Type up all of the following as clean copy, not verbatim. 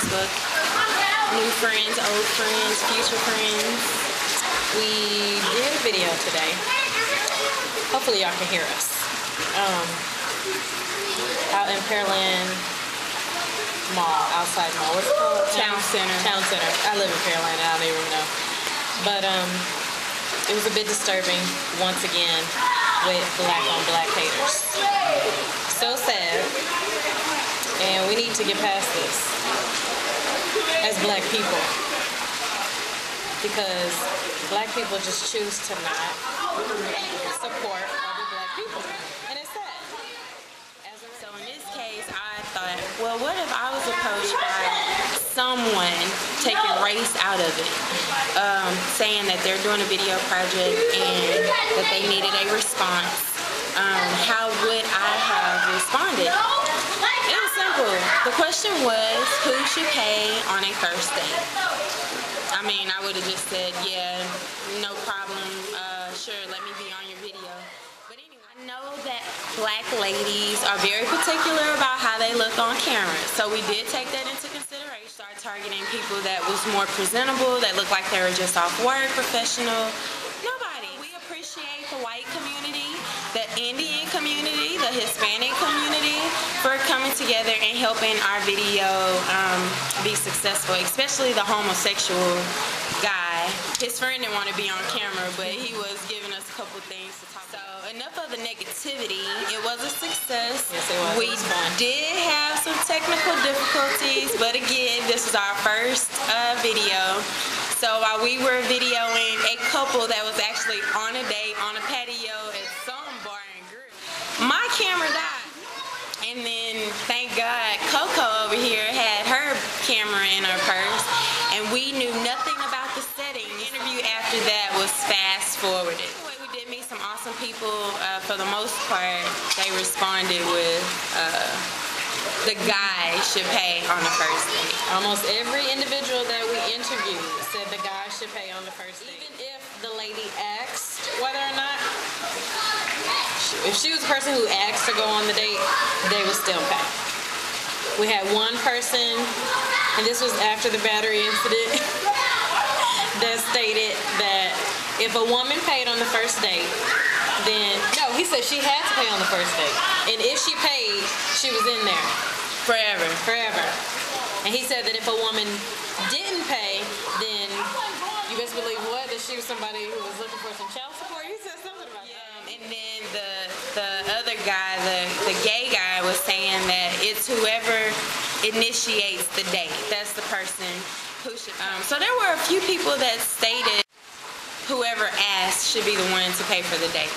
Facebook. New friends, old friends, future friends. We did a video today. Hopefully y'all can hear us. Out in Pearland Mall, outside mall. What's it called? Town Center. Town Center. I live in Pearland. I don't even know. But it was a bit disturbing once again with black on black haters. So sad. And we need to get past this as black people. Because black people just choose to not support other black people. And it's sad. So in this case, I thought, well, what if I was approached by someone taking race out of it, saying that they're doing a video project and that they needed a response? How would I have responded? It was simple. The question was, who should pay on a first date? I mean, I would have just said, yeah, no problem. Sure, let me be on your video. But anyway, I know that black ladies are very particular about how they look on camera. So we did take that into consideration. Start targeting people that was more presentable, that looked like they were just off work, professional. Nobody. We appreciate the white community, the Indian community, the Hispanic community for coming together and helping our video be successful, especially the homosexual guy. His friend didn't want to be on camera, but he was giving us a couple things to talk about. So enough of the negativity. It was a success. Yes, it was. We did have some technical difficulties, but again, this is our first video. So while we were videoing a couple that was actually on a date on a patio at some bar and grill, my camera died. And then, thank God, KoKo over here had her camera in her purse, and we knew nothing about the setting. The interview after that was fast forwarded. Anyway, we did meet some awesome people. For the most part, they responded with the guy should pay on the first date. Almost every individual that we interviewed said the guy should pay on the first date. Even if the lady asked whether or not, if she was the person who asked to go on the date, they would still pay. We had one person, and this was after the battery incident, that stated that if a woman paid on the first date, then, no, he said she had to pay on the first date. And if she paid, she was in there. Forever. Forever. And he said that if a woman didn't pay, then you best believe what? That she was somebody who was looking for some child support? He said something about that. And then the other guy, the gay guy, was saying that it's whoever initiates the date. That's the person who should. So there were a few people that stated whoever asked should be the one to pay for the date.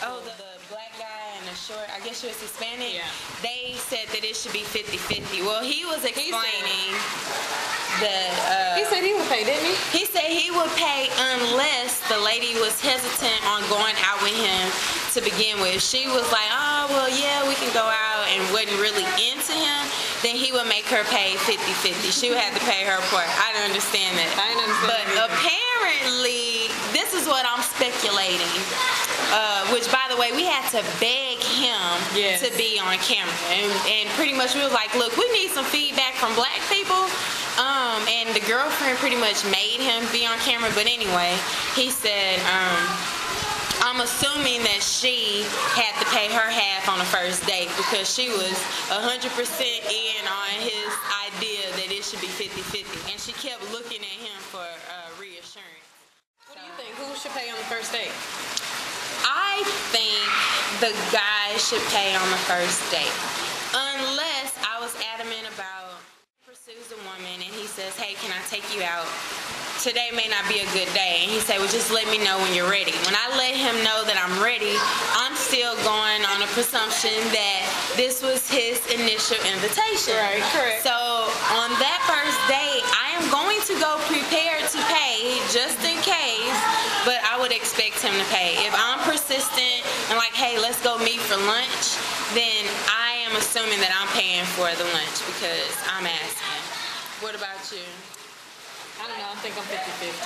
Oh, the black guy and the short, I guess she was Hispanic. Yeah. They said that it should be 50-50. Well, he was explaining that he said he would pay, didn't he? he said he would pay unless the lady was hesitant on going out with him to begin with. If she was like, oh, well, yeah, we can go out, and wasn't really into him, then he would make her pay 50-50. She would have to pay her part. I don't understand that. I didn't understand But that either. Apparently, this is what I'm speculating. Which, by the way, we had to beg him Yes. to be on camera. And pretty much we was like, look, we need some feedback from black people. And the girlfriend pretty much made him be on camera. But anyway, he said, I'm assuming that she had to pay her half on the first date because she was 100% in on his idea that it should be 50-50. And she kept looking at him for reassurance. What do you think? Who should pay on the first date? I think the guy should pay on the first date. Unless I was adamant about pursues a woman and he says, hey, can I take you out? Today may not be a good day. And he said, well, just let me know when you're ready. When I let him know that I'm ready, I'm still going on a presumption that this was his initial invitation. Right, correct. So on that first date, I am going to go prepared to pay just in case, but I would expect him to pay. If I'm persistent and like, hey, let's go meet for lunch, then I am assuming that I'm paying for the lunch because I'm asking. What about you? I don't know. I think I'm 50-50.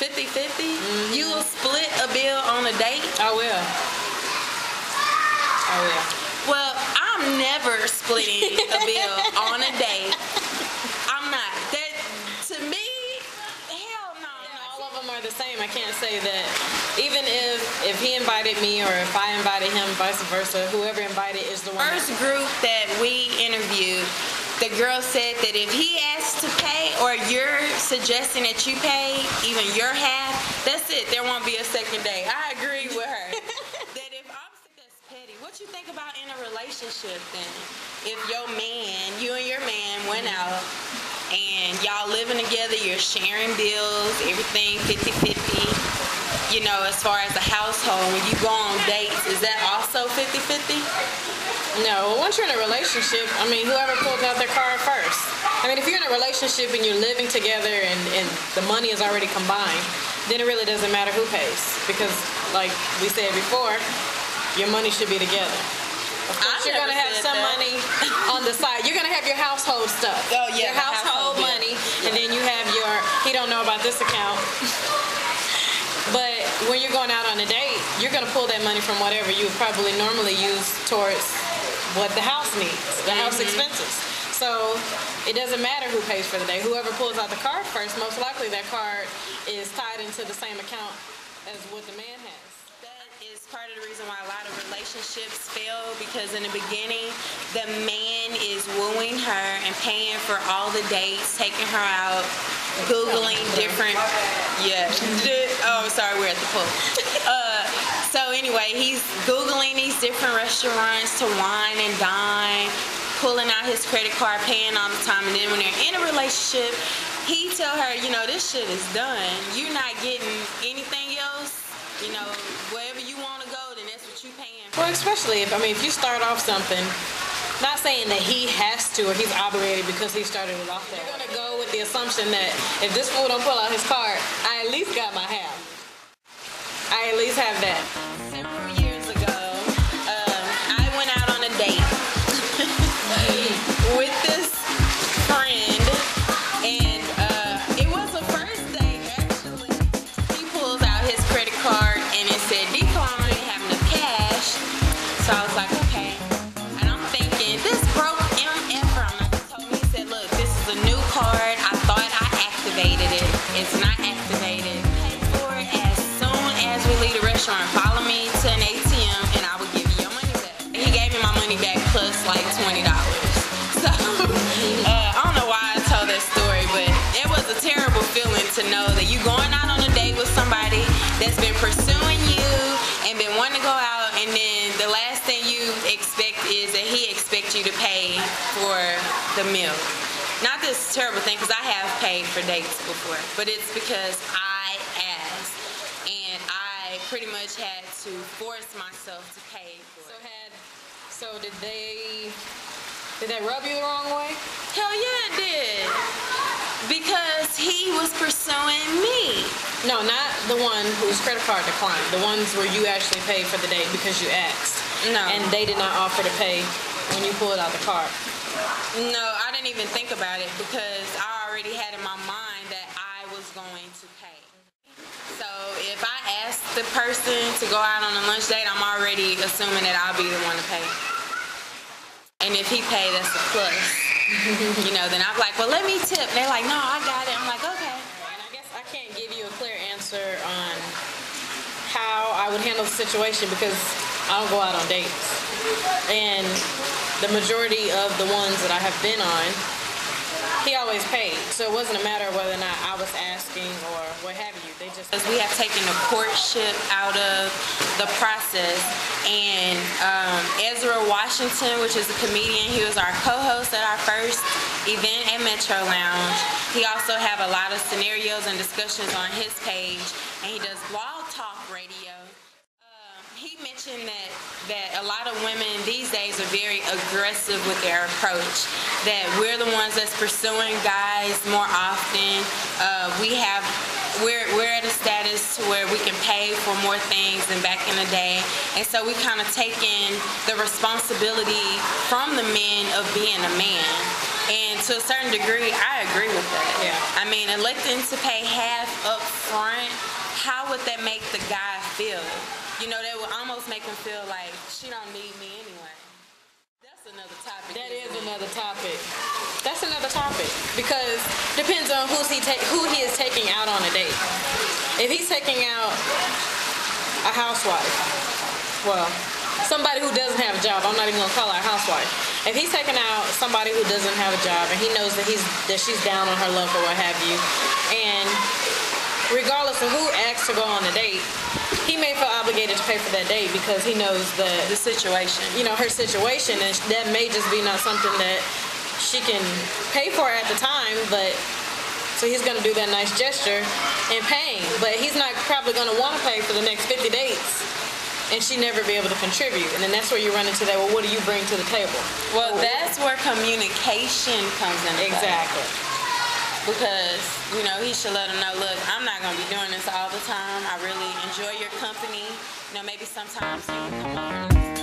50-50? You will split a bill on a date? I will. I will. Well, I'm never splitting a bill on a date. I'm are the same. I can't say that even if he invited me or if I invited him, vice versa, whoever invited is the one. First group that we interviewed, the girl said that if he asked to pay or you're suggesting that you pay even your half, that's it. There won't be a second date. I agree with her. That if I'm that's petty, what you think about in a relationship then? If your man, you and your man went out and y'all living together, you're sharing bills, everything 50-50, you know, as far as the household, when you go on dates, is that also 50-50? No, once you're in a relationship, I mean, whoever pulls out their card first. I mean, if you're in a relationship and you're living together and the money is already combined, then it really doesn't matter who pays. Because, like we said before, your money should be together. Of course, you're going to have some money on the side. You're going to have your household stuff. Oh, yeah. Your household money, and then you have your, he don't know about this account. But when you're going out on a date, you're going to pull that money from whatever you would probably normally use towards what the house needs, the house expenses. So it doesn't matter who pays for the day. Whoever pulls out the card first, most likely that card is tied into the same account as what the man has. That is part of the reason why a lot of relationships fail, because in the beginning, the man is wooing her and paying for all the dates, taking her out, Googling different, oh, sorry, we're at the pool. So anyway, he's Googling these different restaurants to wine and dine, pulling out his credit card, paying all the time, and then when they're in a relationship, he tell her, you know, this shit is done. You're not getting anything else. You know, wherever you want to go, then that's what you paying for. Well, especially if you start off something, not saying that he has to or he's obligated because he started it off there. You're going to go with the assumption that if this fool don't pull out his card, I at least got my half. I at least have that. Several years ago, I went out on a date with this friend, and it was a first date, actually. He pulls out his credit card, and it said decline, didn't have enough cash. So I was like, okay. And I'm thinking, this broke MF-er. He told me, he said, look, this is a new card. I thought I activated it. It's not activated. Pay for it as soon as we leave the restaurant. Follow me to an ATM, and I will give you your money back. He gave me my money back plus like $20. So I don't know why I told that story, but it was a terrible feeling to know that you going out on a date with somebody that's been pursuing you and been wanting to go out, and then the last thing you expect is that he expects you to pay for the meal. Not this terrible thing, because I have paid for dates before, but it's because I asked, and I pretty much had to force myself to pay for it. So did that rub you the wrong way? Hell yeah, it did. Because he was pursuing me. No, not the one whose credit card declined. The ones where you actually paid for the date because you asked. No. And they did not offer to pay when you pulled out the card. No, I didn't even think about it because I already had in my mind that I was going to pay. So if I ask the person to go out on a lunch date, I'm already assuming that I'll be the one to pay. And if he pay, that's a plus. You know, then I'm like, well, let me tip. They're like, no, I got it. I'm like, okay. And I guess I can't give you a clear answer on how I would handle the situation because I don't go out on dates. And the majority of the ones that I have been on, he always paid. So it wasn't a matter of whether or not I was asking or what have you. They just... We have taken the courtship out of the process. And Ezra Washington, which is a comedian, he was our co-host at our first event at Metro Lounge. He also have a lot of scenarios and discussions on his page. And he does blog talk radio. He mentioned that a lot of women these days are very aggressive with their approach. That we're the ones that's pursuing guys more often. We're at a status where we can pay for more things than back in the day, and so we kind of taken the responsibility from the men of being a man. And to a certain degree, I agree with that. Yeah. I mean, electing to pay half up front, how would that make the guy feel? You know, that would almost make him feel like she don't need me anyway. That's another topic. That is another topic. That's another topic because depends on who he is taking out on a date. If he's taking out a housewife, well, somebody who doesn't have a job, I'm not even gonna call her a housewife. If he's taking out somebody who doesn't have a job and he knows that she's down on her luck or what have you, and regardless of who asks to go on the date, he may feel obligated to pay for that date because he knows the situation, her situation, and that may just be not something that she can pay for at the time, but so he's going to do that nice gesture in paying, but he's not probably going to want to pay for the next 50 dates and she never be able to contribute, and then that's where you run into that, well, what do you bring to the table? Well, that's where communication comes into play. Exactly. Because, he should let them know, look, I'm not going to be doing this all the time. I really enjoy your company. Maybe sometimes you can come over and